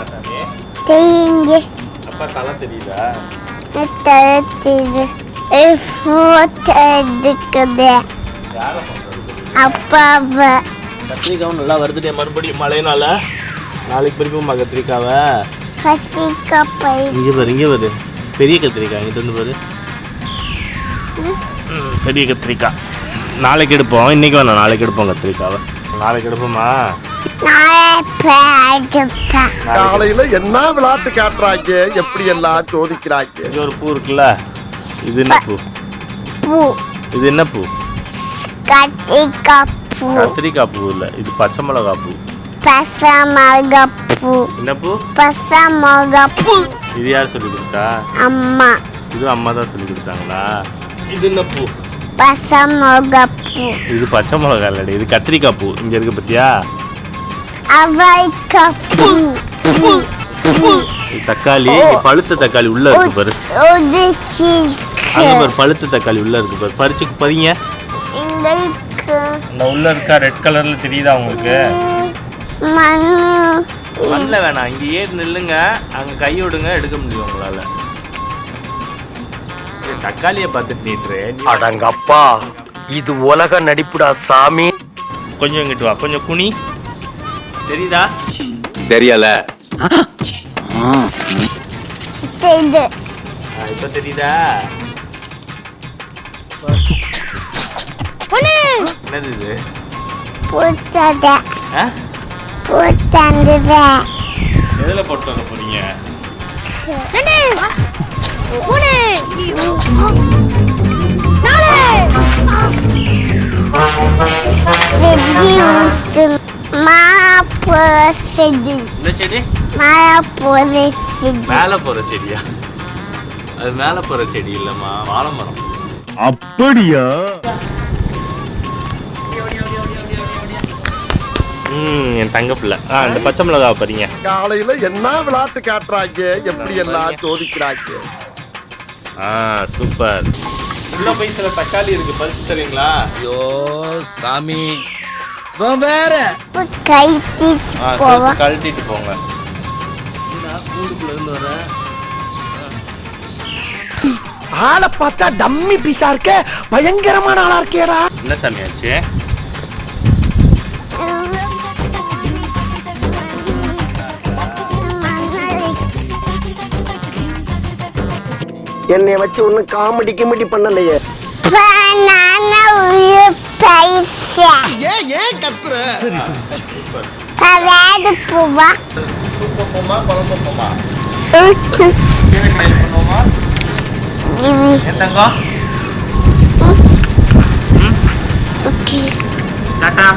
சாமி? தெரியுங்க. அப்பா தலை தெரியுதா? தெரியுது. போட்டோ எடுக்குது. யாரை பண்றது? அப்பாவை. கத்திரிக்காவும் நல்லா வருதுட்டே மறுபடியும் மழைனால. நாளைக்கு பிரிப்போம்மா கத்திரிக்காவை. கத்திரிக்காய் பை. இங்கே பாரு பெரிய கத்திரிக்காய் இங்கிட்ட வந்து பாரு. பெரிய கத்திரிக்காய் நாளைக்கு எடுப்போம். இன்னைக்கு வேணாம், நாளைக்கு எடுப்போம் கத்திரிக்காவை. நாளைக்கு எடுப்போமா? காலையில என்ன விளையாட்டு காட்டுறாங்க, எப்படி எல்லாம் சோதிக்கிறாங்க. இது ஒரு பூ இருக்குல்ல, இது என்ன பூ? இது என்ன பூ? கத்திரிக்காய் பூ. கத்திரிக்காய் பூ இல்ல, இது பச்சை மிளகா பூ. பச்சை மிளகா பூ. என்ன பூ? பச்சை மிளகா பூ. இது யார் சொல்லி கொடுத்தா? அம்மா. இது அம்மா தான் சொல்லி கொடுத்தாங்களா? இது என்ன பூ? பச்சை மிளகா பூ. இது பச்சை மிளகா இல்லடி, இது கத்திரிக்காய் பூ. இங்க இருக்கு பத்தியா? அவரைக்காய் பூ. இது தக்காளி. பழுத்த தக்காளி உள்ள இருக்கு பாரு. அங்க பாரு, பழுத்த தக்காளி உள்ள இருக்கு பாரு. பறிச்சு பறிங்க. இந்த உள்ள இருக்கா ரெட் கலர்ல தெரியுதா உங்களுக்கு? மண்ணில் வேணாம், இங்கே ஏறி நில்லுங்க, அங்கே கை விடுங்க, எடுக்க முடியும் உங்களால். தக்காளியை பார்த்துட்டு நீட்டுரு. அடங்கப்பா, இது உலக நடிப்புடா சாமி. கொஞ்சம் இங்கிட்டு வா, கொஞ்சம் குனி. தெரியுதா? தெரியல. இப்போ தெரியுதா? என்னது இது? எதுல போட்டு வர போறீங்க? இந்த செடி மேல போற செடியா? அது மேல போற செடி இல்லம்மா, வாழை மரம். அப்படியா? என் தங்க பிள்ளை. இந்த பச்சை மிளகாவை பாருங்க. காலையில என்ன விளையாட்டு காட்டுறாங்க, எப்படி எல்லாம் சோதிக்கிறாங்க. சூப்பர். உள்ள போய் சில தக்காளி இருக்கு, பறிச்சு தரீங்களா? ஐயோ சாமி, வேற கழட்டிட்டு போங்க. கூண்டுக்குள்ள இருந்து வர ஆளை பார்த்தா டம்மி பீஸா இருக்க, பயங்கரமான ஆளா இருக்கேடா. என்ன சாமி ஆச்சு? என்னைய வச்சு ஒண்ணு காமெடி கிமெடி பண்ணலையே. ஏன் கத்துற? சரி பூவா சூப்பர் போமா, குழம்பு போமா, பண்ணுவோமா? என் தங்கம் டாடா.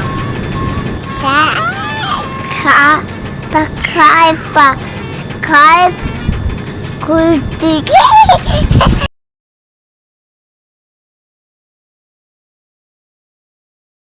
காய் குட்டி